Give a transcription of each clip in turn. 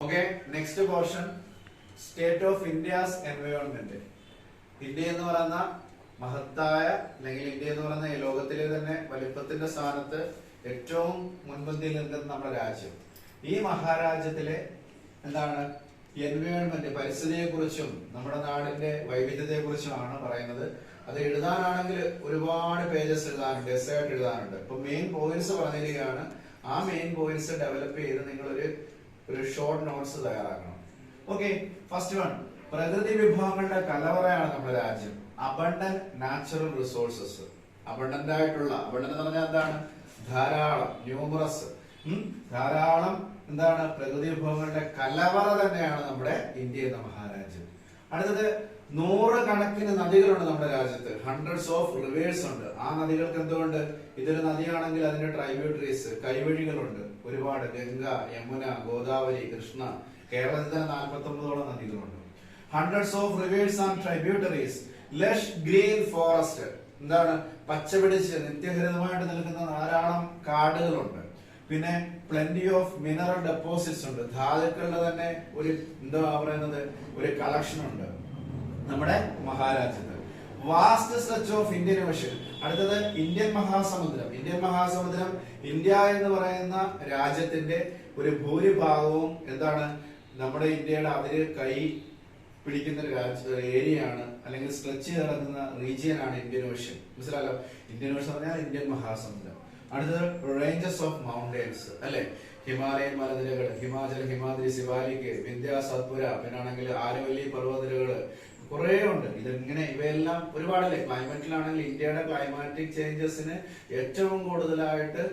Okay, next portion state of India's environment. India എന്ന് പറയുന്ന മഹത്തായ അല്ലെങ്കിൽ ഇന്ത്യ എന്ന് പറയുന്ന ഈ ലോകത്തിലെ തന്നെ വലിപ്പത്തിന്റെ സ്ഥാനത്ത് ഏറ്റവും മുൻപന്തിയിൽ നിൽക്കുന്ന നമ്മുടെ രാജ്യം. ഈ മഹാരാജ്യത്തിലെ എന്താണ് എൻവയോൺമെന്റ്, പരിസ്ഥിതിയെ കുറിച്ചും നമ്മുടെ നാടിന്റെ വൈവിധ്യത്തെ കുറിച്ചുമാണ് പറയുന്നത്. അത് എഴുതാനാണെങ്കിൽ ഒരുപാട് പേജസ് എഴുതാനുണ്ട്, എസ്സേ ആയിട്ട് എഴുതാനുണ്ട്. ഇപ്പൊ മെയിൻ പോയിന്റ്സ് പറഞ്ഞിരിക്കുകയാണ്. ആ മെയിൻ പോയിന്റ്സ് ഡെവലപ്പ് ചെയ്ത് നിങ്ങൾ ഒരു ഷോർട്ട് നോട്ട്സ് തയ്യാറാക്കണം. ഓക്കെ, ഫസ്റ്റ് വൺ, പ്രകൃതി വിഭവങ്ങളുടെ കലവറയാണ് നമ്മുടെ രാജ്യം. Abundant natural resources. അബണ്ടന്റ് ആയിട്ടുള്ള, അബണ്ടന്റ് എന്ന് പറഞ്ഞാൽ എന്താണ്? ധാരാളം, ന്യൂമറസ്, ധാരാളം എന്താണ് പ്രകൃതി വിഭവങ്ങളുടെ കലവറ തന്നെയാണ് നമ്മുടെ ഇന്ത്യ എന്ന മഹാരാജ്യം. അടുത്തത്, 100 കണക്കിന് നദികളുണ്ട് നമ്മുടെ രാജ്യത്ത്. ഹൺഡ്രഡ്സ് ഓഫ് റിവേഴ്സ് ഉണ്ട്. ആ നദികൾക്ക് എന്തുകൊണ്ട്? ഇതൊരു നദിയാണെങ്കിൽ അതിന്റെ ട്രൈബ്യൂട്ടറീസ്, കൈവഴികളുണ്ട് ഒരുപാട്. ഗംഗ, യമുന, ഗോദാവരി, കൃഷ്ണ. കേരളത്തിൽ തന്നെ 49ഓളം നദികളുണ്ട്. Hundreds of rivers and tributaries. Lush green forest, എന്താണ്? പച്ചപിടിച്ച് നിത്യഹരിതമായിട്ട് നിൽക്കുന്ന ധാരാളം കാടുകളുണ്ട്. പിന്നെ പ്ലെന്റി ഓഫ് മിനറൽ ഡെപ്പോസിറ്റ്സ് ഉണ്ട്. ധാതുക്കളുടെ തന്നെ ഒരു എന്താ പറയുന്നത്, ഒരു കളക്ഷൻ ഉണ്ട് നമ്മുടെ മഹാരാജ്യത്ത്. Vast stretch of Indian ocean. അടുത്തത്, ഇന്ത്യൻ മഹാസമുദ്രം. ഇന്ത്യൻ മഹാസമുദ്രം, ഇന്ത്യ എന്ന് പറയുന്ന രാജ്യത്തിന്റെ ഒരു ഭൂരിഭാഗവും എന്താണ്? നമ്മുടെ ഇന്ത്യയുടെ അതിര് കൈ പിടിക്കുന്ന ഒരു ഏരിയയാണ്, അല്ലെങ്കിൽ സ്ട്രെച്ച് ചെയ്ത് കിടക്കുന്ന റീജിയൻ ആണ് ഇന്ത്യൻ ഓഷ്യൻ. മനസ്സിലാലോ? ഇന്ത്യൻ ഓഷ്യൻ പറഞ്ഞാൽ ഇന്ത്യൻ മഹാസമുദ്രം. അടുത്തത്, റേഞ്ചസ് ഓഫ് മൗണ്ടൻസ്, അല്ലെ? ഹിമാലയൻ മലനിരകൾ, ഹിമാചൽ, ഹിമാദ്രി, സിവാലിക്, വിന്ധ്യ, സത്പുര, പിന്നാണെങ്കിൽ ആരവല്ലി പർവ്വതനിരകള്, കുറെ ഉണ്ട്. ഇവയെല്ലാം ഒരുപാടല്ലേ. ക്ലൈമറ്റിലാണെങ്കിൽ ഇന്ത്യയുടെ ക്ലൈമാറ്റിക് ചേഞ്ചസിന് ഏറ്റവും കൂടുതലായിട്ട്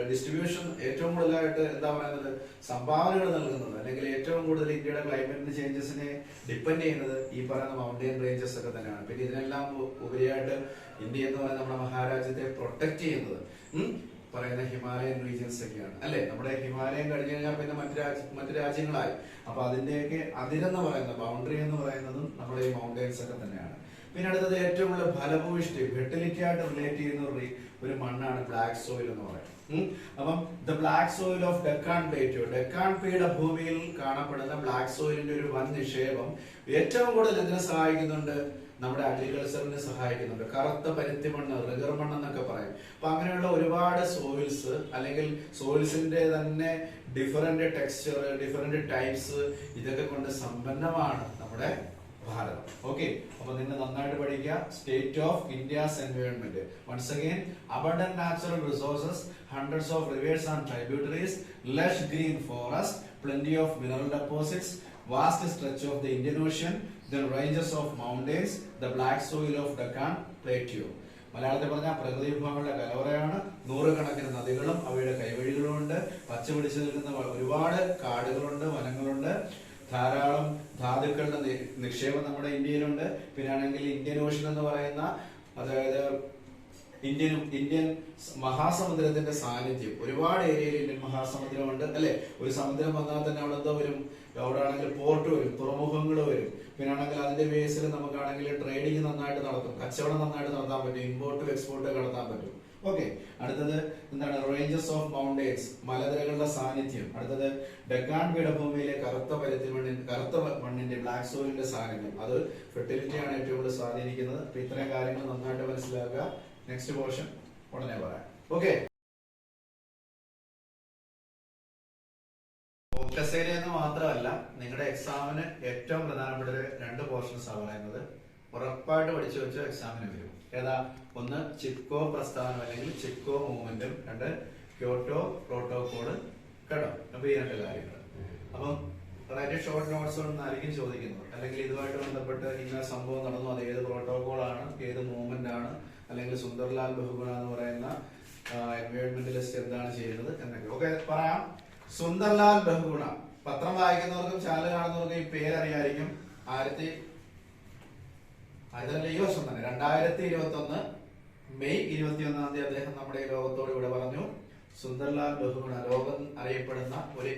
ഡിസ്ട്രിബ്യൂഷൻ, ഏറ്റവും കൂടുതലായിട്ട് എന്താ പറയുന്നത്, സംഭാവനകൾ നൽകുന്നത്, അല്ലെങ്കിൽ ഏറ്റവും കൂടുതൽ ഇന്ത്യയുടെ ക്ലൈമറ്റ് ചേഞ്ചസിനെ ഡിപ്പെൻഡ് ചെയ്യുന്നത് ഈ പറയുന്ന മൗണ്ടൻ റേഞ്ചസ് ഒക്കെ തന്നെയാണ്. പിന്നെ ഇതിനെല്ലാം ഉപരിയായിട്ട് ഇന്ത്യ എന്ന് പറയുന്ന നമ്മുടെ മഹാരാജ്യത്തെ പ്രൊട്ടക്ട് ചെയ്യുന്നത് പറയുന്ന ഹിമാലയൻ റീജിയൻസ് ഒക്കെയാണ്, അല്ലെ? നമ്മുടെ ഹിമാലയം കഴിഞ്ഞു കഴിഞ്ഞാൽ പിന്നെ മറ്റു രാജ്യങ്ങളായി. അപ്പൊ അതിന്റെയൊക്കെ അതിരെന്ന് പറയുന്ന ബൗണ്ടറി എന്ന് പറയുന്നതും നമ്മുടെ ഈ മൗണ്ടൻസ് ഒക്കെ തന്നെയാണ്. പിന്നെ അടുത്തത്, ഏറ്റവും കൂടുതൽ ഫലഭൂയിഷ്ടി, ഫെർട്ടിലിറ്റി ആയിട്ട് റിലേറ്റ് ചെയ്യുന്ന ഒരു മണ്ണാണ് ബ്ലാക്ക് സോയിൽ എന്ന് പറയുന്നത്. അപ്പം the black soil of Deccan plateau, Deccan പീഠഭൂമിയിൽ കാണപ്പെടുന്ന ബ്ലാക്ക് സോയിലിന്റെ ഒരു വൻ നിക്ഷേപം ഏറ്റവും കൂടുതൽ എന്തിനെ സഹായിക്കുന്നുണ്ട്? നമ്മുടെ അഗ്രികൾച്ചറിനെ സഹായിക്കുന്നുണ്ട്. കറുത്ത പരുത്തി മണ്ണ്, റിഗർ മണ്ണ് എന്നൊക്കെ പറയും. അപ്പൊ അങ്ങനെയുള്ള ഒരുപാട് സോയിൽസ്, അല്ലെങ്കിൽ സോയിൽസിന്റെ തന്നെ ഡിഫറെന്റ് ടെക്സ്ചർ, ഡിഫറെന്റ് ടൈപ്സ്, ഇതൊക്കെ കൊണ്ട് സമ്പന്നമാണ് നമ്മുടെ ഭാരതം. ഓക്കെ, അപ്പൊ നിങ്ങൾ നന്നായിട്ട് പഠിക്കുക. State of India's environment. Once again, abundant natural resources, hundreds of rivers and tributaries, lush green forest, plenty of mineral deposits, vast stretch of the Indian Ocean, then ranges of mountains, the black soil of Deccan Plateau. മലയാളത്തിൽ പറഞ്ഞാൽ പ്രകൃതി വിഭവങ്ങളുടെ കലവറയാണ്. 100 കണക്കിന് നദികളും അവയുടെ കൈവഴികളും ഉണ്ട്. പച്ചപിടിച്ചു നിൽക്കുന്ന ഒരുപാട് കാടുകളുണ്ട്, വനങ്ങളുണ്ട്. ധാരാളം ധാതുക്കളുടെ നിക്ഷേപം നമ്മുടെ ഇന്ത്യയിലുണ്ട്. പിന്നാണെങ്കിൽ ഇന്ത്യൻ ഓഷ്യൻ എന്ന് പറയുന്ന, അതായത് ഇന്ത്യൻ മഹാസമുദ്രത്തിന്റെ സാന്നിധ്യം, ഒരുപാട് ഏരിയയിൽ ഇന്ത്യൻ മഹാസമുദ്രമുണ്ട്, അല്ലെ? ഒരു സമുദ്രം വന്നാൽ തന്നെ അവിടെ എന്തോ വരും? അവിടെ ആണെങ്കിൽ പോർട്ട് വരും, തുറമുഖങ്ങൾ വരും. പിന്നാണെങ്കിൽ അതിന്റെ ബേസിൽ നമുക്കാണെങ്കിൽ ട്രേഡിങ് നന്നായിട്ട് നടത്തും, കച്ചവടം നന്നായിട്ട് നടത്താൻ പറ്റും, ഇമ്പോർട്ടും എക്സ്പോർട്ടും നടത്താൻ പറ്റും. ഓക്കെ, അടുത്തത് എന്താണ്? റേഞ്ചസ് ഓഫ് മൗണ്ടൻസ്, മലനിരകളുടെ സാന്നിധ്യം. അടുത്തത്, ഡെക്കാൻ പീഠഭൂമിയിലെ കറുത്ത മണ്ണിന്റെ ബ്ലാക്ക് സോയിലിന്റെ സാന്നിധ്യം. അത് ഫെർട്ടിലിറ്റിയാണ് ഏറ്റവും കൂടുതൽ സ്വാധീനിക്കുന്നത്. അപ്പൊ ഇത്രയും കാര്യങ്ങൾ നന്നായിട്ട് മനസ്സിലാക്കുക. നെക്സ്റ്റ് പോർഷൻ ഉടനെ പറയാം. ഓക്കെ, ഫോക്കസ് ഏരിയ എന്ന് മാത്രമല്ല, നിങ്ങളുടെ എക്സാമിന് ഏറ്റവും പ്രധാനപ്പെട്ട 2 പോർഷൻസ് ആണ് പറയുന്നത്. ഉറപ്പായിട്ട് പഠിച്ചു വെച്ച എക്സാമിന് വരും. ഏതാ? ഒന്ന്, ചിപ്കോ പ്രസ്ഥാനം അല്ലെങ്കിൽ ചിപ്കോ മൂവ്മെന്റും, 2 ക്യോട്ടോ പ്രോട്ടോകോള്. കേട്ടോ? അപ്പൊ ഈ 2 കാര്യങ്ങൾ. അപ്പം അതായത് ഷോർട്ട് നോട്ട്സ് ഒന്നായിരിക്കും ചോദിക്കുന്നത്, അല്ലെങ്കിൽ ഇതുമായിട്ട് ബന്ധപ്പെട്ട് ഇങ്ങനെ സംഭവം നടന്നു, അത് ഏത് പ്രോട്ടോകോൾ ആണ്, ഏത് മൂവ്മെന്റ് ആണ്, അല്ലെങ്കിൽ സുന്ദർലാൽ ബഹുഗുണ എന്ന് പറയുന്ന എൻവയോൺമെന്റലിസ്റ്റ് എന്താണ് ചെയ്യുന്നത് എന്നൊക്കെ. ഓക്കെ, പറയാം. സുന്ദർലാൽ ബഹുഗുണ, പത്രം വായിക്കുന്നവർക്കും ചാനൽ കാണുന്നവർക്കും ഈ പേരറിയായിരിക്കും. ഈ വർഷം തന്നെ 2021 മെയ് 21 അദ്ദേഹം നമ്മുടെ ഈ ലോകത്തോട് ഇവിടെ പറഞ്ഞു. സുന്ദർലാൽ ബഹുഗുണ ലോകം അറിയപ്പെടുന്ന ഒരു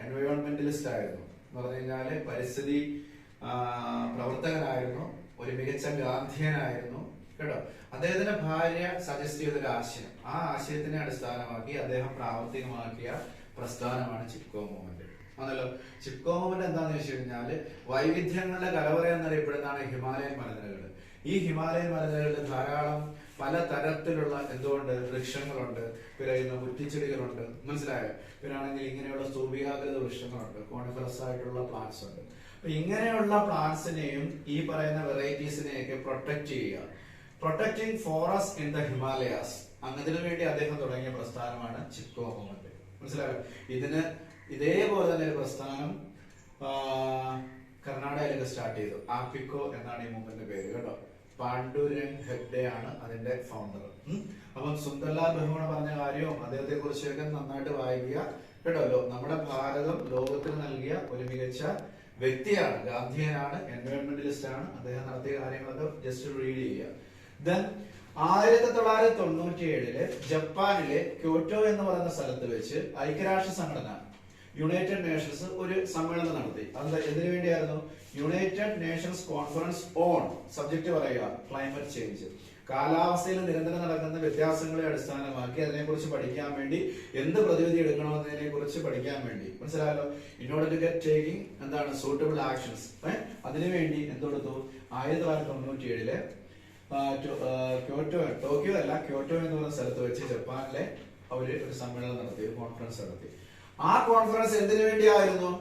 എൻവയോൺമെന്റലിസ്റ്റ് ആയിരുന്നു. എന്ന് പറഞ്ഞു കഴിഞ്ഞാല് പരിസ്ഥിതി പ്രവർത്തകനായിരുന്നു, ഒരു മികച്ച ഗാന്ധിയനായിരുന്നു. കേട്ടോ? അദ്ദേഹത്തിന്റെ ഭാര്യ സജസ്റ്റ് ചെയ്തൊരു ആശയം, ആ ആശയത്തിനെ അടിസ്ഥാനമാക്കി അദ്ദേഹം പ്രാവർത്തികമാക്കിയ പ്രസ്ഥാനമാണ് ചിപ്കോ മൂവ്മെന്റ്. ആണല്ലോ. ചിപ്കോ മൂവ്മെന്റ് എന്താണെന്ന് വെച്ച് കഴിഞ്ഞാല് വൈവിധ്യങ്ങളുടെ കലവറ എന്നറിയപ്പെടുന്നതാണ് ഹിമാലയൻ മലനിരകൾ. ഈ ഹിമാലയൻ മലനിരകളിൽ ധാരാളം പല തരത്തിലുള്ള എന്തുകൊണ്ട് വൃക്ഷങ്ങളുണ്ട്, പിന്നെ കുറ്റിച്ചെടികളുണ്ട്, മനസ്സിലായോ? പിന്നാണെങ്കിൽ ഇങ്ങനെയുള്ള സ്തൂപികാകൃത വൃക്ഷങ്ങളുണ്ട്, കോണിഫറസ് ആയിട്ടുള്ള പ്ലാന്റ്സ് ഉണ്ട്. അപ്പൊ ഇങ്ങനെയുള്ള പ്ലാന്റ്സിനെയും ഈ പറയുന്ന വെറൈറ്റീസിനെയൊക്കെ പ്രൊട്ടക്ട് ചെയ്യുക, protecting forest in the Himalayas. അതിനു വേണ്ടി അദ്ദേഹം തുടങ്ങിയ പ്രസ്ഥാനമാണ് ചിപ്കോ മൂവ്മെന്റ്. മനസ്സിലായോ? ഇതേപോലെ തന്നെ ഒരു പ്രസ്ഥാനം കർണാടകയിലൊക്കെ സ്റ്റാർട്ട് ചെയ്തു. ആപ്പിക്കോ എന്നാണ് ഈ മൂവ്മെന്റിന്റെ പേര് കേട്ടോ. പാണ്ഡുരംഗ് ഹെഗ്ഡെ ആണ് അതിന്റെ ഫൗണ്ടർ. അപ്പം സുന്ദർലാൽ ബഹുഗുണ പറഞ്ഞ കാര്യവും അദ്ദേഹത്തെ കുറിച്ചൊക്കെ നന്നായിട്ട് വായിക്കുക കേട്ടോ. നമ്മുടെ ഭാരതം ലോകത്തിന് നൽകിയ ഒരു മികച്ച വ്യക്തിയാണ്, ഗാന്ധിയനാണ്, എൻവയോൺമെന്റലിസ്റ്റ് ആണ്. അദ്ദേഹം നടത്തിയ കാര്യങ്ങളൊക്കെ ജസ്റ്റ് റീഡ് ചെയ്യുക. ദെൻ 1997 ജപ്പാനിലെ ക്യോട്ടോ എന്ന് പറയുന്ന സ്ഥലത്ത് വെച്ച് ഐക്യരാഷ്ട്ര സംഘടന യുണൈറ്റഡ് നേഷൻസ് ഒരു സമ്മേളനം നടത്തി. അത് എന്തിനു വേണ്ടിയായിരുന്നു? United Nations conference on, subject പറയുക, ക്ലൈമറ്റ് ചേഞ്ച്. കാലാവസ്ഥയിൽ നിരന്തരം നടക്കുന്ന വ്യത്യാസങ്ങളെ അടിസ്ഥാനമാക്കി അതിനെക്കുറിച്ച് പഠിക്കാൻ വേണ്ടി, എന്ത് പ്രതിവിധി എടുക്കണമെന്നതിനെ കുറിച്ച് പഠിക്കാൻ വേണ്ടി, മനസ്സിലായല്ലോ. In order to get taking എന്താണ് സൂട്ടബിൾ ആക്ഷൻസ്. അതിനുവേണ്ടി എന്തെടുത്തു? 1997 ടോക്കിയോ അല്ല, ക്യോട്ടോ എന്ന് പറയുന്ന സ്ഥലത്ത് വെച്ച് ജപ്പാനിലെ അവര് ഒരു സമ്മേളനം നടത്തി, ഒരു കോൺഫറൻസ് നടത്തി. ആ കോൺഫറൻസ് എന്തിനു വേണ്ടിയായിരുന്നു?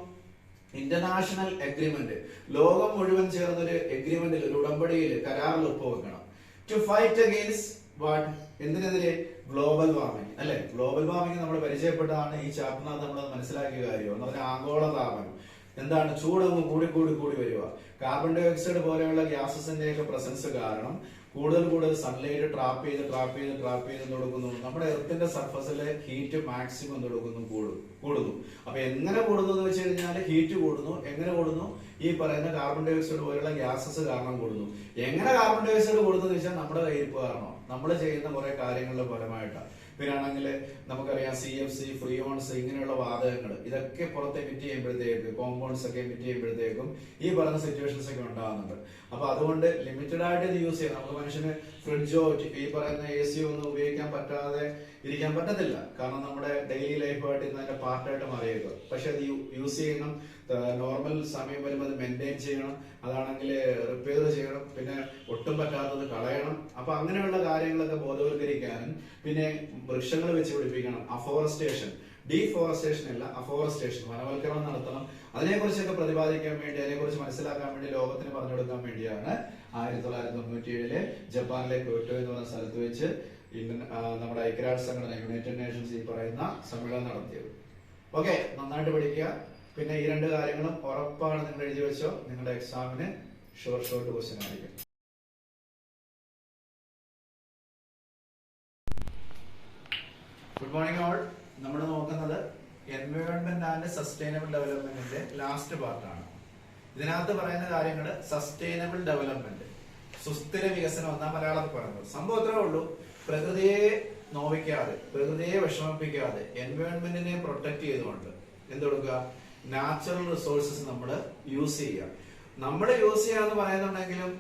ഇന്റർനാഷണൽ എഗ്രിമെന്റ്, ലോകം മുഴുവൻ ചേർന്നൊരു എഗ്രിമെന്റിൽ, ഒരു ഉടമ്പടിയിൽ, കരാറിൽ ഒപ്പുവെക്കണം. To fight against what? എന്തിനെതിരെ? ഗ്ലോബൽ വാർമിംഗ് അല്ലെ. ഗ്ലോബൽ വാർമിംഗ് നമ്മൾ പരിചയപ്പെട്ടതാണ് ഈ ചാപ്റ്ററിനകത്ത് നമ്മൾ മനസ്സിലാക്കിയ കാര്യം എന്ന് പറഞ്ഞാൽ ആഗോളതാപനം. എന്താണ്? ചൂടൊന്ന് കൂടി കൂടി കൂടി വരിക. കാർബൺ ഡൈ ഓക്സൈഡ് പോലെയുള്ള ഗ്യാസസിന്റെ ഒക്കെ പ്രസൻസ് കാരണം കൂടുതൽ സൺലൈറ്റ് ട്രാപ്പ് ചെയ്ത് കൊടുക്കുന്നു. നമ്മുടെ എർത്തിന്റെ സർഫസിലെ ഹീറ്റ് മാക്സിമം കൂടുന്നു. അപ്പൊ എങ്ങനെ കൂടുന്നു എന്ന് വെച്ച് കഴിഞ്ഞാൽ ഹീറ്റ് കൂടുന്നു. എങ്ങനെ കൂടുന്നു? ഈ പറയുന്ന കാർബൺ ഡൈ ഓക്സൈഡ് പോലെയുള്ള ഗ്യാസസ് കാരണം കൂടുന്നു. എങ്ങനെ കാർബൺ ഡൈ ഓക്സൈഡ് കൂടുന്നു എന്ന് വെച്ചാൽ നമ്മുടെ കയ്യിരിപ്പ് കാരണം, നമ്മൾ ചെയ്യുന്ന കുറെ കാര്യങ്ങളുടെ ഫലമായിട്ടാണ്. പിന്നാണെങ്കിൽ നമുക്കറിയാം CFC, ഫ്രീയോൺസ്, ഇങ്ങനെയുള്ള വാതകങ്ങൾ ഇതൊക്കെ പുറത്ത് എമിറ്റ് ചെയ്യുമ്പോഴത്തേക്ക്, കോമ്പൗണ്ട്സ് ഒക്കെ എമിറ്റ് ചെയ്യുമ്പോഴത്തേക്കും ഈ പറയുന്ന സിറ്റുവേഷൻസ് ഒക്കെ ഉണ്ടാകുന്നുണ്ട്. അപ്പൊ അതുകൊണ്ട് ലിമിറ്റഡ് ആയിട്ട് ഇത് യൂസ് ചെയ്യാം. നമുക്ക് മനുഷ്യന് ഫ്രിഡ്ജോ ഈ പറയുന്ന AC ഒന്നും ഉപയോഗിക്കാൻ പറ്റാതെ ഇരിക്കാൻ പറ്റത്തില്ല. കാരണം നമ്മുടെ ഡെയിലി ലൈഫായിട്ട് ഇന്ന് അതിന്റെ പാർട്ടായിട്ട് മാറിയേക്കും. പക്ഷെ അത് യൂസ് ചെയ്യണം, നോർമൽ സമയം വരുമ്പോൾ അത് മെയിൻറ്റെയിൻ ചെയ്യണം, അതാണെങ്കിൽ റിപ്പയർ ചെയ്യണം, പിന്നെ ഒട്ടും പറ്റാത്തത് കളയണം. അപ്പൊ അങ്ങനെയുള്ള കാര്യങ്ങളൊക്കെ ബോധവൽക്കരിക്കാനും പിന്നെ വൃക്ഷങ്ങൾ വെച്ച് പിടിപ്പിക്കണം. അഫോറസ്റ്റേഷൻ, ഡീഫോറസ്റ്റേഷൻ അല്ല, അഫോറസ്റ്റേഷൻ, വനവൽക്കരണം നടത്തണം. അതിനെക്കുറിച്ചൊക്കെ പ്രതിപാദിക്കാൻ വേണ്ടി, അതിനെക്കുറിച്ച് മനസ്സിലാക്കാൻ വേണ്ടി ലോകത്തിന് പറഞ്ഞു കൊടുക്കാൻ വേണ്ടിയാണ് 1997 ജപ്പാനിലെ ക്യോട്ടോ എന്ന് പറയുന്ന സ്ഥലത്ത് വെച്ച് നമ്മുടെ ഐക്യരാഷ്ട്ര സംഘടന യുണൈറ്റഡ് നേഷൻസ് ഈ പറയുന്ന സമ്മേളനം നടത്തിയത്. ഓക്കെ, നന്നായിട്ട് പഠിക്കുക. പിന്നെ ഈ രണ്ട് കാര്യങ്ങളും ഉറപ്പാണ് നിങ്ങൾ എഴുതി വെച്ചോ. നിങ്ങളുടെ എക്സാമിന് ഷോർട്ട് ക്വസ്റ്റ്യൻ ആയിരിക്കും. Good morning all. നമ്മൾ നോക്കുന്നത് എൻവയോൺമെന്റ് ആൻഡ് സസ്റ്റൈനബിൾ ഡെവലപ്മെന്റിന്റെ ലാസ്റ്റ് പാർട്ടാണ്. ഇതിനകത്ത് പറയുന്ന കാര്യങ്ങൾ സസ്റ്റൈനബിൾ ഡെവലപ്മെന്റ്, സുസ്ഥിര വികസനം എന്നാ മലയാളത്തിൽ പറയുന്നത്. സംഭവം ഇത്രേ ഉള്ളൂ. പ്രകൃതിയെ നോവിക്കാതെ, പ്രകൃതിയെ വിഷമിപ്പിക്കാതെ, എൻവയോൺമെന്റിനെ പ്രൊട്ടക്ട് ചെയ്തുകൊണ്ട് എന്തെടുക്കുക? നാച്ചുറൽ റിസോഴ്സസ് നമ്മൾ യൂസ് ചെയ്യുക. നമ്മൾ യൂസ് ചെയ്യാന്ന് പറയുന്നുണ്ടെങ്കിലും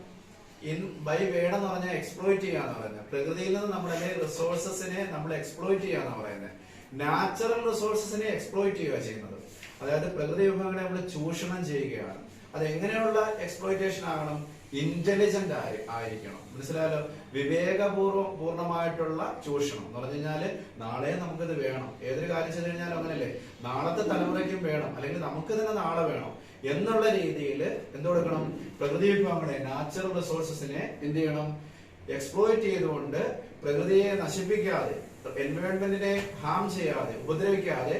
ബൈ വേഡ് എന്ന് പറഞ്ഞാൽ എക്സ്പ്ലോയിറ്റ് ചെയ്യാന്ന് പറയുന്നത്. പ്രകൃതിയിൽ നിന്ന് നമ്മുടെ റിസോഴ്സസിനെ നമ്മൾ എക്സ്പ്ലോയിറ്റ് ചെയ്യാന്ന് പറയുന്നത്. നാച്ചുറൽ റിസോഴ്സസിനെ എക്സ്പ്ലോയിറ്റ് ചെയ്യുക ചെയ്യുന്നത്. അതായത് പ്രകൃതി വിഭവങ്ങളെ നമ്മൾ ചൂഷണം ചെയ്യുകയാണ്. അത് എങ്ങനെയുള്ള എക്സ്പ്ലോയിറ്റേഷൻ ആകണം? ഇന്റലിജന്റ് ആയിരിക്കണം. മനസ്സിലായാലോ? വിവേകപൂർവമായിട്ടുള്ള ചൂഷണം എന്ന് പറഞ്ഞു കഴിഞ്ഞാല് നാളെ നമുക്കിത് വേണം. ഏതൊരു കാര്യം ചെയ്ത് കഴിഞ്ഞാലും അങ്ങനല്ലേ, നാളത്തെ തലമുറയ്ക്കും വേണം, അല്ലെങ്കിൽ നമുക്ക് തന്നെ നാളെ വേണം എന്നുള്ള രീതിയിൽ എന്ത് കൊടുക്കണം? പ്രകൃതി വിഭവങ്ങളെ, നാച്ചുറൽ റിസോഴ്സസിനെ എന്ത് ചെയ്യണം? എക്സ്പ്ലോയിറ്റ് ചെയ്തുകൊണ്ട് പ്രകൃതിയെ നശിപ്പിക്കാതെ, എൻവയോൺമെന്റിനെ ഹാം ചെയ്യാതെ, ഉപദ്രവിക്കാതെ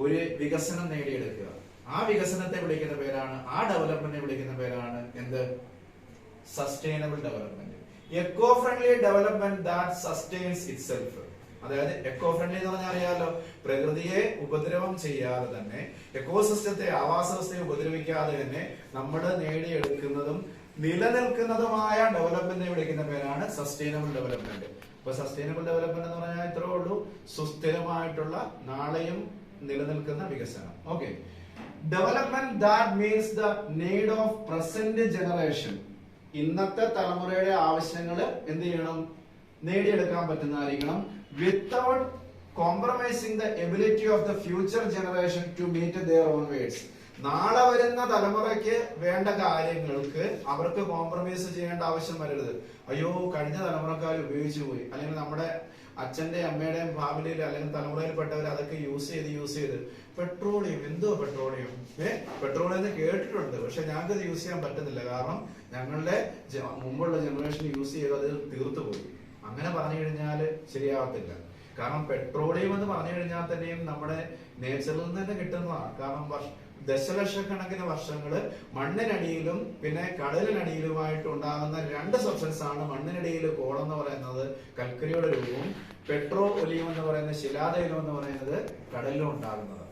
ഒരു വികസനം നേടിയെടുക്കുക. ആ വികസനത്തെ വിളിക്കുന്ന പേരാണ്, ആ ഡെവലപ്മെന്റിനെ വിളിക്കുന്ന പേരാണ് എന്ത്? Sustainable development. Eco friendly development that sustains itself. അതായത് എക്കോ ഫ്രണ്ട്ലി എന്ന് പറഞ്ഞാൽ അറിയാലോ, പ്രകൃതിയെ ഉപദ്രവം ചെയ്യാതെ തന്നെ, എക്കോസിസ്റ്റത്തെ, ആവാസ വ്യവസ്ഥയെ ഉപദ്രവിക്കാതെ തന്നെ നമ്മൾ നേടിയെടുക്കുന്നതും നിലനിൽക്കുന്നതുമായ ഡെവലപ്മെന്റിനെ വിളിക്കുന്ന പേരാണ് സസ്റ്റൈനബിൾ ഡെവലപ്മെന്റ്. അപ്പൊ സസ്റ്റൈനബിൾ ഡെവലപ്മെന്റ് എന്ന് പറഞ്ഞാൽ ഇത്രേ ഉള്ളൂ, സുസ്ഥിരമായിട്ടുള്ള നാളെയും നിലനിൽക്കുന്ന വികസനം. Okay, development that means the need of present generation. ഇന്നത്തെ തലമുറയുടെ ആവശ്യങ്ങൾ എന്ത് ചെയ്യണം? നേടിയെടുക്കാൻ പറ്റുന്നതായിരിക്കണം. Without compromising the ability of the future generation to meet their own words. നാളെ വരുന്ന തലമുറയ്ക്ക് വേണ്ട കാര്യങ്ങൾക്ക് അവർക്ക് കോംപ്രമൈസ് ചെയ്യേണ്ട ആവശ്യം വരരുത്. അയ്യോ കഴിഞ്ഞ തലമുറക്കാർ ഉപയോഗിച്ചു പോയി, അല്ലെങ്കിൽ നമ്മുടെ അച്ഛന്റെയും അമ്മയുടെയും ഫാമിലിയിൽ അല്ലെങ്കിൽ തലമുറയിൽപ്പെട്ടവർ അതൊക്കെ യൂസ് ചെയ്ത് പെട്രോളിയം, എന്തോ പെട്രോളിയം പെട്രോളിയം എന്ന് കേട്ടിട്ടുണ്ട്, പക്ഷെ ഞങ്ങൾക്ക് അത് യൂസ് ചെയ്യാൻ പറ്റുന്നില്ല. കാരണം ഞങ്ങളുടെ മുമ്പുള്ള ജനറേഷൻ യൂസ് ചെയ്ത് അത് തീർത്തു പോയി. അങ്ങനെ പറഞ്ഞു കഴിഞ്ഞാൽ ശരിയാവത്തില്ല. കാരണം പെട്രോളിയം എന്ന് പറഞ്ഞു കഴിഞ്ഞാൽ തന്നെയും നമ്മുടെ നേച്ചറിൽ നിന്ന് തന്നെ കിട്ടുന്നതാണ്. കാരണം ദശലക്ഷക്കണക്കിന് വർഷങ്ങള് മണ്ണിനടിയിലും പിന്നെ കടലിനടിയിലുമായിട്ട് ഉണ്ടാകുന്ന രണ്ട് സബ്സ്റ്റൻസ് ആണ്. മണ്ണിനടിയിൽ കോൾ എന്ന് പറയുന്നത് കൽക്കരിയുടെ രൂപവും പെട്രോളിയം എന്ന് പറയുന്ന ശിലാതൈലം എന്ന് പറയുന്നത് കടലിലും ഉണ്ടാകുന്നത്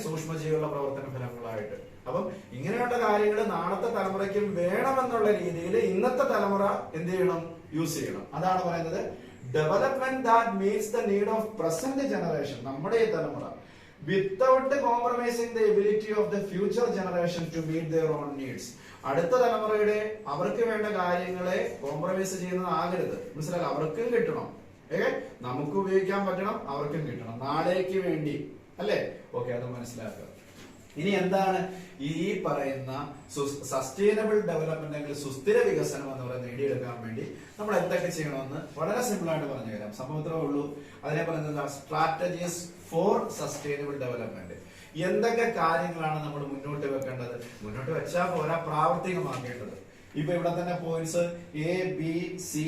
സൂക്ഷ്മജീവികളുടെ പ്രവർത്തന ഫലങ്ങളായിട്ട്. അപ്പം ഇങ്ങനെയുള്ള കാര്യങ്ങൾ നാളത്തെ തലമുറയ്ക്കും വേണമെന്നുള്ള രീതിയിൽ ഇന്നത്തെ തലമുറ എന്ത് ചെയ്യണം? യൂസ് ചെയ്യണം. അതാണ് പറയുന്നത് development that meets the need of present generation, നമ്മുടെ ഈ തലമുറ, without compromising the ability of the future generation to meet their own needs. അടുത്ത തലമുറയുടെ അവർക്ക് വേണ്ട കാര്യങ്ങളെ കോംപ്രമൈസ് ചെയ്യുന്നതാകരുത്. മനസ്സിലാക്കുക, അവർക്കും കിട്ടണം, നമുക്ക് ഉപയോഗിക്കാൻ പറ്റണം, അവർക്കും കിട്ടണം, നാളേക്ക് വേണ്ടി അല്ലേ? ഓക്കെ, അത് മനസ്സിലാക്കുക. ഇനി എന്താണ് ഈ പറയുന്ന സസ്റ്റൈനബിൾ ഡെവലപ്മെന്റ് അല്ലെങ്കിൽ സുസ്ഥിര വികസനം എന്ന് പറയുന്നത് നേടിയെടുക്കാൻ വേണ്ടി നമ്മൾ എന്തൊക്കെ ചെയ്യണമെന്ന് വളരെ സിമ്പിൾ ആയിട്ട് പറഞ്ഞു തരാം. സംഭവത്രേ ഉള്ളൂ. അതിനെ പറയുന്നത് സ്ട്രാറ്റജീസ് ഫോർ സസ്റ്റൈനബിൾ ഡെവലപ്മെന്റ്. എന്തൊക്കെ കാര്യങ്ങളാണ് നമ്മൾ മുന്നോട്ട് വെക്കേണ്ടത്? മുന്നോട്ട് വെച്ചാൽ പോരാ, പ്രാവർത്തികമാക്കേണ്ടത്. ഇപ്പൊ ഇവിടെ തന്നെ പോയിന്റ്സ് ABCDEFGHIJ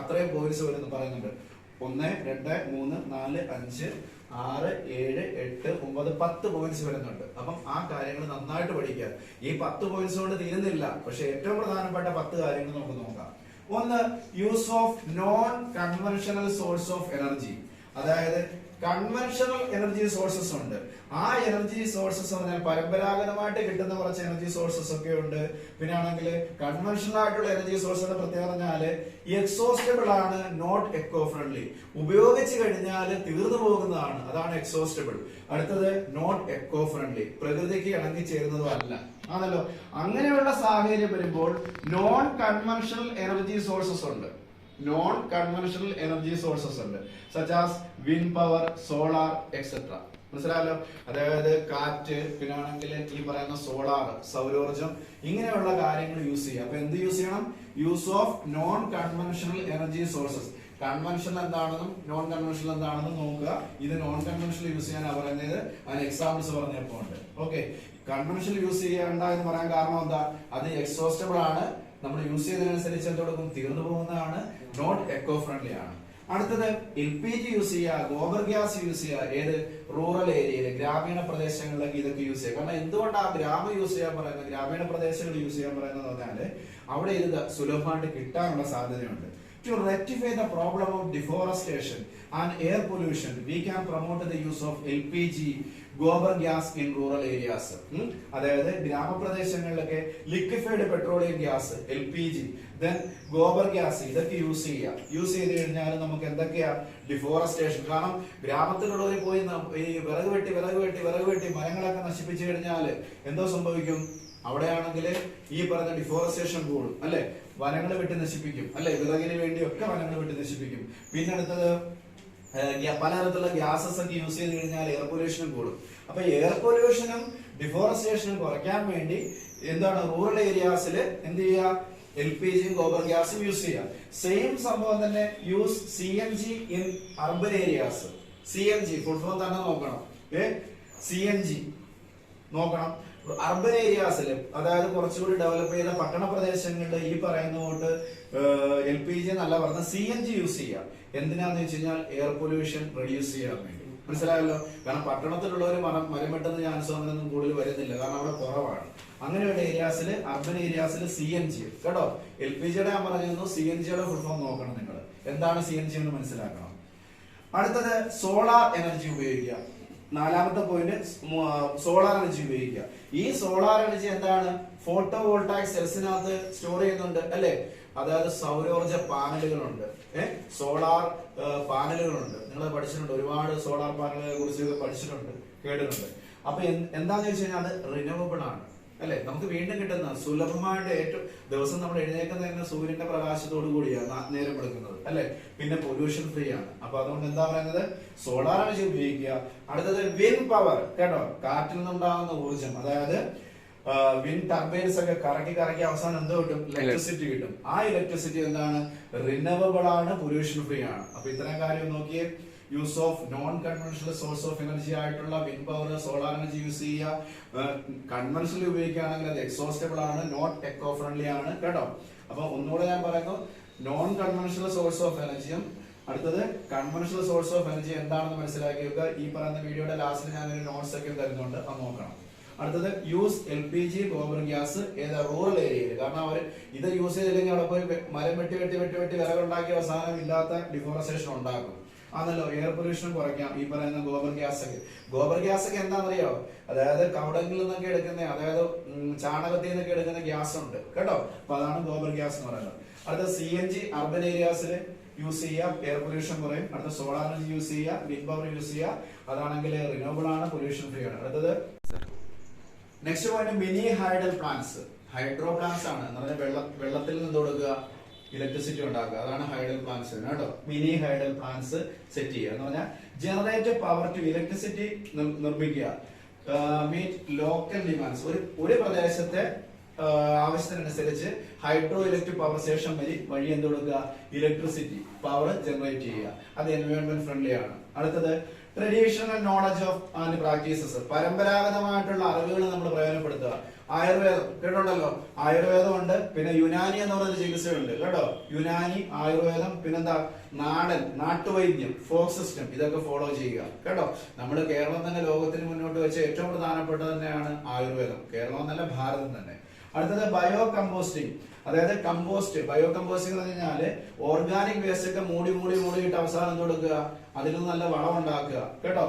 അത്രയും പോയിന്റ്സ് വരുന്നു പറയുന്നുണ്ട്. 1, 2, 3, 4, 5, 6, 7, 8, 9, 10 പോയിന്റ്സ് വരുന്നുണ്ട്. അപ്പം ആ കാര്യങ്ങൾ നന്നായിട്ട് പഠിക്കുക. ഈ 10 പോയിന്റ്സ് കൊണ്ട് തീരുന്നില്ല, പക്ഷെ ഏറ്റവും പ്രധാനപ്പെട്ട 10 കാര്യങ്ങൾ നമുക്ക് നോക്കാം. ഒന്ന്, use of non conventional source of energy. അതായത് കൺവെൻഷണൽ എനർജി സോഴ്സസ് ഉണ്ട്. ആ എനർജി സോഴ്സസ് പറഞ്ഞാൽ പരമ്പരാഗതമായിട്ട് കിട്ടുന്ന കുറച്ച് എനർജി സോഴ്സസ് ഒക്കെ ഉണ്ട്. പിന്നെ ആണെങ്കിൽ കൺവെൻഷണൽ ആയിട്ടുള്ള എനർജി സോഴ്സിന്റെ പ്രത്യേകത പറഞ്ഞാല് എക്സോസ്റ്റബിൾ ആണ്, നോട്ട് എക്കോ ഫ്രണ്ട്ലി. ഉപയോഗിച്ച് കഴിഞ്ഞാൽ തീർന്നു പോകുന്നതാണ്, അതാണ് എക്സോസ്റ്റബിൾ. അടുത്തത് നോട്ട് എക്കോ ഫ്രണ്ട്ലി, പ്രകൃതിക്ക് ഇണങ്ങിച്ചേരുന്നതും അല്ല, ആണല്ലോ. അങ്ങനെയുള്ള സാഹചര്യം വരുമ്പോൾ നോൺ കൺവെൻഷണൽ എനർജി സോഴ്സസ് ഉണ്ട്. നോൺ കൺവെൻഷണൽ എനർജി സോഴ്സസ് ഉണ്ട്, such as wind power, solar etcetera. മനസ്സിലായല്ലോ? അതായത് കാറ്റ്, പിന്നാണെങ്കിൽ ഈ പറയുന്ന സോളാർ, സൗരോർജം, ഇങ്ങനെയുള്ള കാര്യങ്ങൾ യൂസ് ചെയ്യുക. അപ്പൊ എന്ത് യൂസ് ചെയ്യണം? Use of non conventional energy sources. Conventional എന്താണെന്നും നോൺ കൺവെൻഷണൽ എന്താണെന്നും നോക്കുക. ഇത് നോൺ കൺവെൻഷണൽ യൂസ് ചെയ്യാനാ പറയുന്നത്. അതിന് എക്സാമ്പിൾസ് പറഞ്ഞപ്പോ ഉണ്ട്. ഓക്കെ, കൺവെൻഷണൽ യൂസ് ചെയ്യേണ്ട എന്ന് പറയാൻ കാരണം എന്താ? അത് എക്സോസ്റ്റബിൾ ആണ്, നമ്മൾ യൂസ് ചെയ്യുന്നതിനനുസരിച്ച് എന്തൊടുക്കും? തീർന്നു പോകുന്നതാണ്, നോട്ട് എക്കോ ഫ്രണ്ട്ലി ആണ്. അടുത്തത് LPG യൂസ് ചെയ്യുക, ഗോബർ ഗ്യാസ് യൂസ് ചെയ്യുക. ഏത്? റൂറൽ ഏരിയയിൽ, ഗ്രാമീണ പ്രദേശങ്ങളിലേക്ക് ഇതൊക്കെ യൂസ് ചെയ്യുക. കാരണം എന്തുകൊണ്ടാണ് ഗ്രാമം യൂസ് ചെയ്യാൻ പറയുന്നത്, ഗ്രാമീണ പ്രദേശങ്ങൾ യൂസ് ചെയ്യാൻ പറയുന്നത് പറഞ്ഞാല് അവിടെ ഇത് സുലഭമായിട്ട് കിട്ടാനുള്ള സാധ്യതയുണ്ട്. To rectify the problem of deforestation and air pollution, we can promote the use of LPG, gobar gas in rural areas. അതായത് ഗ്രാമപ്രദേശങ്ങളിലൊക്കെ liquefied petroleum gas, LPG, then gobar gas, ഇതൊക്കെ യൂസ് ചെയ്യുക. യൂസ് ചെയ്ത് കഴിഞ്ഞാൽ നമുക്ക് എന്തൊക്കെയാ? ഡിഫോറസ്റ്റേഷൻ. കാരണം ഗ്രാമത്തിലുള്ളവർ പോയി ഈ വിറക് വെട്ടി മരങ്ങളൊക്കെ നശിപ്പിച്ചു കഴിഞ്ഞാൽ എന്തോ സംഭവിക്കും? അവിടെയാണെങ്കിൽ ഈ പറഞ്ഞ ഡിഫോറസ്റ്റേഷൻ കൂടും, അല്ലെ? വനങ്ങൾ വെട്ടി നശിപ്പിക്കും, അല്ലെ? വിറകിന് വേണ്ടിയൊക്കെ വനങ്ങൾ വെട്ടി നശിപ്പിക്കും. പിന്നെ അടുത്തത് പലതരത്തിലുള്ള ഗ്യാസസ് ഒക്കെ യൂസ് ചെയ്ത് കഴിഞ്ഞാൽ എയർ പൊല്യൂഷനും കൂടും. അപ്പൊ എയർ പൊല്യൂഷനും ഡിഫോറസ്റ്റേഷനും കുറയ്ക്കാൻ വേണ്ടി എന്താണ് റൂറൽ ഏരിയാസിൽ എന്ത് ചെയ്യുക? LPG ഗോബർ ഗ്യാസും യൂസ് ചെയ്യാം. സെയിം സംഭവം തന്നെ use CNG in urban areas. CNG full form തന്നെ നോക്കണം. CNG നോക്കണം. അർബൻ ഏരിയാസിൽ, അതായത് കുറച്ചുകൂടി ഡെവലപ്പ് ചെയ്ത പട്ടണ പ്രദേശങ്ങളിൽ ഈ പറയുന്ന കൊണ്ട് LPG എന്നല്ല പറഞ്ഞ CNG യൂസ് ചെയ്യാം. എന്തിനാന്ന് വെച്ച് കഴിഞ്ഞാൽ എയർ പൊല്യൂഷൻ റെഡ്യൂസ് ചെയ്യാൻ വേണ്ടി. മനസ്സിലായല്ലോ? കാരണം പട്ടണത്തിലുള്ളവർ മരം വെട്ടുന്ന ചാൻസ് അങ്ങനെയൊന്നും കൂടുതൽ വരുന്നില്ല, കാരണം അവിടെ കുറവാണ്. അങ്ങനെയുള്ള ഏരിയാസിൽ, അർബൻ ഏരിയാസിൽ CNG കേട്ടോ. LPGയുടെ ഞാൻ പറഞ്ഞിരുന്നു, CNGയുടെ ഫുൾ ഫോം നോക്കണം നിങ്ങൾ. എന്താണ് CNG എന്ന് മനസ്സിലാക്കണം. അടുത്തത് സോളാർ എനർജി ഉപയോഗിക്കുക. നാലാമത്തെ പോയിന്റ് സോളാർ എനർജി ഉപയോഗിക്കുക. ഈ സോളാർ എനർജി എന്താണ്? ഫോട്ടോ വോൾട്ടായിക് സെൽസിനകത്ത് സ്റ്റോർ ചെയ്യുന്നുണ്ട്, അല്ലെ? അതായത് സൗരോർജ പാനലുകളുണ്ട്, സോളാർ പാനലുകളുണ്ട്. നിങ്ങൾ പഠിച്ചിട്ടുണ്ട്, ഒരുപാട് സോളാർ പാനലുകളെ കുറിച്ച് പഠിച്ചിട്ടുണ്ട്, കേട്ടിട്ടുണ്ട്. അപ്പൊ എന്താന്ന് വെച്ച് കഴിഞ്ഞാൽ അത് റിന്യൂവബിൾ ആണ്. അല്ലെ? നമുക്ക് വീണ്ടും കിട്ടുന്ന സുലഭമായിട്ട് ഏറ്റവും ദിവസം നമ്മൾ എഴുന്നേക്കുന്ന തന്നെ സൂര്യന്റെ പ്രകാശത്തോടു കൂടിയാണ് നേരം എടുക്കുന്നത്, അല്ലെ? പിന്നെ പൊല്യൂഷൻ ഫ്രീ ആണ്. അപ്പൊ അതുകൊണ്ട് എന്താ പറയുന്നത്, സോളാർ എനർജി ഉപയോഗിക്കുക. അടുത്തത് വിൻ പവർ, കേട്ടോ, കാറ്റിൽ നിന്നുണ്ടാകുന്ന ഊർജം. അതായത് വിൻ ടർബൈൻസ് ഒക്കെ കറക്കി കറക്കി അവസാനം എന്തോ കിട്ടും, ഇലക്ട്രിസിറ്റി കിട്ടും. ആ ഇലക്ട്രിസിറ്റി എന്താണ്, റിന്യൂവബിൾ ആണ്, പൊല്യൂഷൻ ഫ്രീ ആണ്. അപ്പൊ ഇത്രയും കാര്യം നോക്കിയേ. Use of non conventional source of energy ആയിട്ടുള്ള wind power, solar energy use ചെയ്യുക. കൺവെൻഷണൽ ഉപയോഗിക്കുകയാണെങ്കിൽ അത് എക്സോസ്റ്റബിൾ ആണ്, നോട്ട് എക്കോ ഫ്രണ്ട്ലി ആണ്, കേട്ടോ. അപ്പൊ ഒന്നുകൂടെ ഞാൻ പറയുന്നു, നോൺ കൺവെൻഷണൽ സോഴ്സ് ഓഫ് എനർജിയും അടുത്തത് കൺവെൻഷണൽ സോഴ്സ് ഓഫ് എനർജി എന്താണെന്ന് മനസ്സിലാക്കി വെക്കുക. ഈ പറയുന്ന വീഡിയോയുടെ ലാസ്റ്റിൽ ഞാനൊരു നോട്ട്സ് ഒക്കെ തരുന്നുണ്ട്, അത് നോക്കണം. അടുത്തത് യൂസ് LPG ഗോബർ ഗ്യാസ് ഏതാ റൂറൽ ഏരിയയിൽ. കാരണം അവർ ഇത് യൂസ് ചെയ്തില്ലെങ്കിൽ അവിടെ പോയി മരം വെട്ടി വിറകുണ്ടാക്കി അവസാനം ഇല്ലാത്ത ഡിഫോറസ്റ്റേഷൻ ഉണ്ടാക്കും. ആണല്ലോ, എയർ പൊല്യൂഷൻ കുറയ്ക്കാം. ഈ പറയുന്ന ഗോബർ ഗ്യാസ് ഒക്കെ എന്താണെന്നറിയോ, അതായത് കൗടങ്ങിൽ നിന്നൊക്കെ എടുക്കുന്ന, അതായത് ചാണകത്തിൽ നിന്നൊക്കെ എടുക്കുന്ന ഗ്യാസ് ഉണ്ട്, കേട്ടോ. അപ്പൊ അതാണ് ഗോബർ ഗ്യാസ് എന്ന് പറയുന്നത്. അടുത്ത CNG അർബൻ ഏരിയാസിൽ യൂസ് ചെയ്യാം, എയർ പൊല്യൂഷൻ കുറയും. അടുത്ത സോളാർ എനർജി യൂസ് ചെയ്യുക, വിൻഡ് പവർ യൂസ് ചെയ്യുക, അതാണെങ്കിൽ റിന്യൂവബിൾ ആണ്, പൊല്യൂഷൻ ഫ്രീ ആണ്. അടുത്തത് next point, mini hydel plants. Hydro plants ആണ് എന്ന് പറഞ്ഞാൽ വെള്ളത്തിൽ നിന്ന് കൊടുക്കുക, ഇലക്ട്രിസിറ്റി ഉണ്ടാക്കുക, അതാണ് ഹൈഡൽ പ്ലാന്റ്സ്, കേട്ടോ. മിനി ഹൈഡൽ പ്ലാന്റ്സ് സെറ്റ് ചെയ്യുക എന്ന് പറഞ്ഞാൽ ജനറേറ്റ് പവർ ടു ഇലക്ട്രിസിറ്റി നിർമ്മിക്കുക, മീറ്റ് ലോക്കൽ ഡിമാൻഡ്സ്. ഒരു പ്രദേശത്തെ ആവശ്യത്തിനനുസരിച്ച് ഹൈഡ്രോ ഇലക്ട്രിക് പവർ സ്റ്റേഷൻ വഴി എന്ത് കൊടുക്കുക, ഇലക്ട്രിസിറ്റി പവർ ജനറേറ്റ് ചെയ്യുക. അത് എൻവയോൺമെന്റ് ഫ്രണ്ട്ലി ആണ്. അടുത്തത് traditional knowledge of and practices. പരമ്പരാഗതമായിട്ടുള്ള അറിവുകൾ നമ്മൾ പ്രയോജനപ്പെടുത്തുക. ആയുർവേദം കേട്ടുണ്ടല്ലോ, ആയുർവേദം ഉണ്ട്. പിന്നെ യുനാനി എന്ന് പറയുന്ന ചികിത്സയുണ്ട്, കേട്ടോ. യുനാനി, ആയുർവേദം, പിന്നെന്താ നാട്ടുവൈദ്യം, ഫോക്ക് സിസ്റ്റം, ഇതൊക്കെ ഫോളോ ചെയ്യുക, കേട്ടോ. നമ്മുടെ കേരളം തന്നെ ലോകത്തിന് മുന്നോട്ട് വെച്ച ഏറ്റവും പ്രധാനപ്പെട്ട തന്നെയാണ് ആയുർവേദം. കേരളം എന്നല്ല, ഭാരതം തന്നെ. അടുത്തത് ബയോ കമ്പോസ്റ്റിംഗ്. അതായത് ബയോ കമ്പോസ്റ്റിംഗ് എന്ന് പറഞ്ഞാല് ഓർഗാനിക് വേസ്റ്റ് ഒക്കെ മൂടിയിട്ട് അവസാനം കൊടുക്കുക, അതിൽ നിന്ന് നല്ല വളം ഉണ്ടാക്കുക, കേട്ടോ.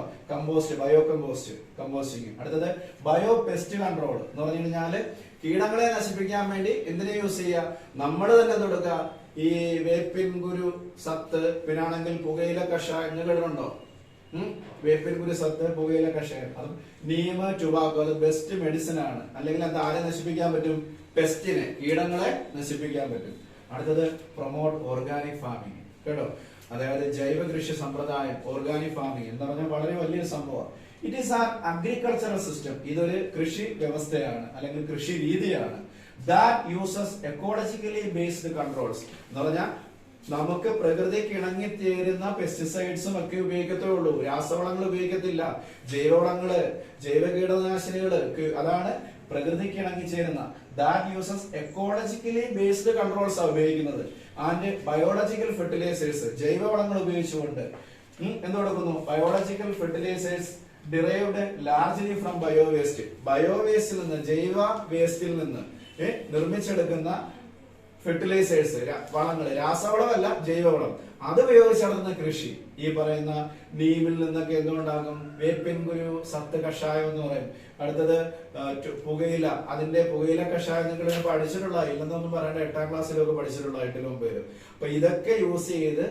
Bio composting. അടുത്തത് ബയോ പെസ്റ്റ് കൺട്രോൾ എന്ന് പറഞ്ഞു കഴിഞ്ഞാല് കീടങ്ങളെ നശിപ്പിക്കാൻ വേണ്ടി എന്തിനെ യൂസ് ചെയ്യുക, നമ്മൾ തന്നെ കൊടുക്കുക. ഈ വേപ്പിൻ കുരു സത്ത്, പിന്നാണെങ്കിൽ പുകയില കഷായം കേട്ടിട്ടുണ്ടോ? വേപ്പിൻ കുരു സത്ത്, പുകയില കഷായം, അതും നീമ, ടുബാക്കോ, അത് ബെസ്റ്റ് മെഡിസിൻ ആണ്. അല്ലെങ്കിൽ അത് ആരെ നശിപ്പിക്കാൻ പറ്റും, പെസ്റ്റിനെ, കീടങ്ങളെ നശിപ്പിക്കാൻ പറ്റും. അടുത്തത് പ്രൊമോട്ട് ഓർഗാനിക് ഫാമിംഗ്, കേട്ടോ. അതായത് ജൈവ കൃഷി സമ്പ്രദായം, ഓർഗാനിക് ഫാമിംഗ് എന്ന് പറഞ്ഞാൽ വളരെ വലിയൊരു സംഭവം. It is an agricultural system. ഇതൊരു കൃഷി വ്യവസ്ഥയാണ്, അല്ലെങ്കിൽ കൃഷി രീതിയാണ്. That uses ecologically based controls എന്ന് പറഞ്ഞാൽ നമുക്ക് പ്രകൃതിക്ക് ഇണങ്ങിച്ചേരുന്ന പെസ്റ്റിസൈഡ്സും ഒക്കെ ഉപയോഗിക്കത്തേ ഉള്ളൂ, രാസവളങ്ങൾ ഉപയോഗിക്കത്തില്ല. ജൈവവളങ്ങള്, ജൈവ കീടനാശിനികള്, അതാണ് പ്രകൃതിക്ക് ഇണങ്ങിച്ചേരുന്ന. That uses ecologically based controls ആണ് ഉപയോഗിക്കുന്നത്. ആൻഡ് ബയോളജിക്കൽ ഫെർട്ടിലൈസേഴ്സ്, ജൈവവളങ്ങൾ ഉപയോഗിച്ചുകൊണ്ട് എന്ത് കൊടുക്കുന്നു, biological fertilisers derived largely from biowaste. ബയോവേസ്റ്റിൽ നിന്ന്, ജൈവ വേസ്റ്റിൽ നിന്ന് നിർമ്മിച്ചെടുക്കുന്ന ഫെർട്ടിലൈസേഴ്സ്, വളങ്ങള്, രാസവളമല്ല ജൈവവളം, അത് ഉപയോഗിച്ച് നടത്തുന്ന കൃഷി. ഈ പറയുന്ന നീമിൽ നിന്നൊക്കെ എന്തുകൊണ്ടാകും, വേപ്പിൻ കുരു സത്ത് കഷായം എന്ന് പറയും. അടുത്തത് പുകയില, അതിന്റെ പുകയില കഷായം നിങ്ങൾ പഠിച്ചിട്ടുള്ള, ഇല്ലെന്നൊന്നും പറയേണ്ട, 8ാം ക്ലാസ്സിലൊക്കെ പഠിച്ചിട്ടുള്ള 8-ലും 9-ലും. അപ്പൊ ഇതൊക്കെ യൂസ് ചെയ്ത്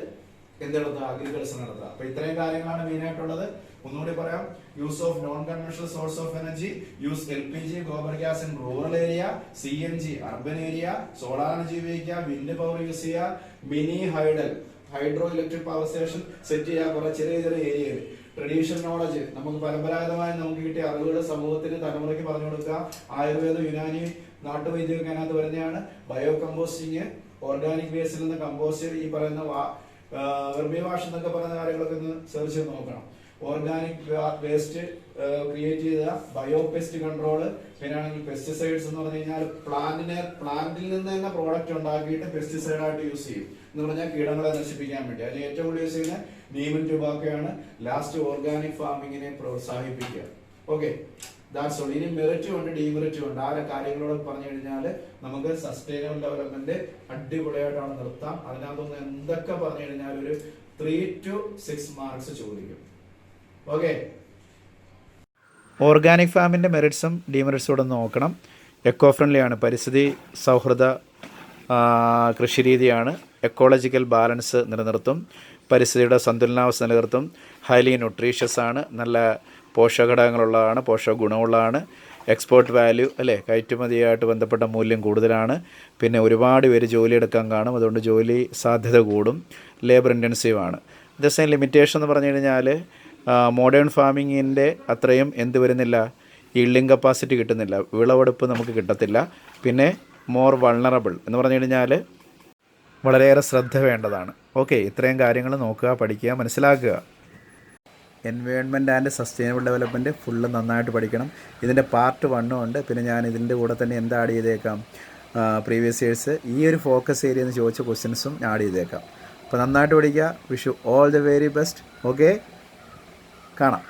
എന്തെടുത്ത അഗ്രികൾച്ചർ നടത്തുക. അപ്പൊ ഇത്രയും കാര്യങ്ങളാണ് മെയിൻ ആയിട്ടുള്ളത്. ഒന്നുകൂടി പറയാം, use of non conventional source of energy, use LPG gobar gas in rural area, CNG urban area, solar energy ഉപയോഗിക്കുക, വിൻഡ് പവർ യൂസ് ചെയ്യുക, mini hydro electric power station set ചെയ്യുക കുറെ ചെറിയ ഏരിയയിൽ. ട്രഡീഷണൽ നോളജ്, നമുക്ക് പരമ്പരാഗതമായി നമുക്ക് കിട്ടിയ അറിവുകൾ സമൂഹത്തിന് തലമുറയ്ക്ക് പറഞ്ഞു കൊടുക്കുക. ആയുർവേദം, യുനാനി, നാട്ടുവൈദ്യമൊക്കെ അതിനകത്ത് വരുന്നതാണ്. ബയോ കമ്പോസ്റ്റിംഗ്, ഓർഗാനിക് വേസ്റ്റിൽ നിന്ന് കമ്പോസ്റ്റ്, ഈ പറയുന്ന വെർമി വാഷ് എന്നൊക്കെ പറയുന്ന കാര്യങ്ങളൊക്കെ ഒന്ന് സെർച്ച് ചെയ്ത് നോക്കണം. ഓർഗാനിക് വേസ്റ്റ് ക്രിയേറ്റ് ചെയ്ത ബയോ പെസ്റ്റ് കൺട്രോള്, പിന്നാണെങ്കിൽ പെസ്റ്റിസൈഡ്സ് എന്ന് പറഞ്ഞു കഴിഞ്ഞാൽ പ്ലാന്റിൽ നിന്ന് തന്നെ പ്രോഡക്റ്റ് ഉണ്ടാക്കിയിട്ട് പെസ്റ്റിസൈഡ് ആയിട്ട് യൂസ് ചെയ്യും എന്ന് പറഞ്ഞാൽ കീടങ്ങളെ നശിപ്പിക്കാൻ വേണ്ടി. അതിൽ ഏറ്റവും കൂടുതൽ യൂസ് ചെയ്യുന്ന നീമൻ ടുബാക്കോയാണ്. ലാസ്റ്റ് ഓർഗാനിക് ഫാമിങ്ങിനെ പ്രോത്സാഹിപ്പിക്കുക. Okay, that's all. ഇനി മെറിറ്റും ഉണ്ട്, ഡീമെറിറ്റും ഉണ്ട്. ആ കാര്യങ്ങളോട് പറഞ്ഞു കഴിഞ്ഞാൽ നമുക്ക് സസ്റ്റൈനബിൾ ഡെവലപ്മെന്റ് അടിപൊളിയായിട്ടാണ് നിർത്താം. അതിനകത്തൊന്ന് എന്തൊക്കെ പറഞ്ഞു കഴിഞ്ഞാൽ ഒരു 3 to 6 മാർക്സ് ചോദിക്കും. ഓക്കെ, ഓർഗാനിക് ഫാമിൻ്റെ മെറിറ്റ്സും ഡീമെറിറ്റ്സും കൂടെ നോക്കണം. എക്കോ ഫ്രണ്ട്ലി ആണ്, പരിസ്ഥിതി സൗഹൃദ കൃഷിരീതിയാണ്. എക്കോളജിക്കൽ ബാലൻസ് നിലനിർത്തും, പരിസ്ഥിതിയുടെ സന്തുലനാവസ്ഥ നിലനിർത്തും. ഹൈലി ന്യൂട്രീഷ്യസ് ആണ്, നല്ല പോഷകഘടകങ്ങളുള്ളതാണ്, പോഷക ഗുണമുള്ളതാണ്. എക്സ്പോർട്ട് വാല്യൂ അല്ലേ, കയറ്റുമതിയായിട്ട് ബന്ധപ്പെട്ട മൂല്യം കൂടുതലാണ്. പിന്നെ ഒരുപാട് പേര് ജോലി എടുക്കാൻ കാണും, അതുകൊണ്ട് ജോലി സാധ്യത കൂടും. ലേബർ ഇൻറ്റൻസീവ് ആണ്. അതേസമയം ലിമിറ്റേഷൻ എന്ന് പറഞ്ഞു കഴിഞ്ഞാൽ മോഡേൺ ഫാമിങ്ങിൻ്റെ അത്രയും എന്ത് വരുന്നില്ല, ഈൽഡിങ് കപ്പാസിറ്റി കിട്ടുന്നില്ല, വിളവെടുപ്പ് നമുക്ക് കിട്ടത്തില്ല. പിന്നെ മോർ വൾണറബിൾ എന്ന് പറഞ്ഞു കഴിഞ്ഞാൽ വളരെയേറെ ശ്രദ്ധ വേണ്ടതാണ്. ഓക്കെ, ഇത്രയും കാര്യങ്ങൾ നോക്കുക, പഠിക്കുക, മനസ്സിലാക്കുക. Environment and sustainable development full നന്നായിട്ട് പഠിക്കണം. ഇതിൻ്റെ പാർട്ട് 1 ഉണ്ട്. പിന്നെ ഞാൻ ഇതിൻ്റെ കൂടെ തന്നെ എന്ത് ആഡ് ചെയ്തേക്കാം, പ്രീവിയസ് ഇയേഴ്സ് ഈ ഒരു ഫോക്കസ് ഏരിയ എന്ന് ചോദിച്ച ക്വസ്റ്റ്യൻസും ആഡ് ചെയ്തേക്കാം. അപ്പോൾ നന്നായിട്ട് പഠിക്കുക. Wish you all the very best. Okay, കാണാം.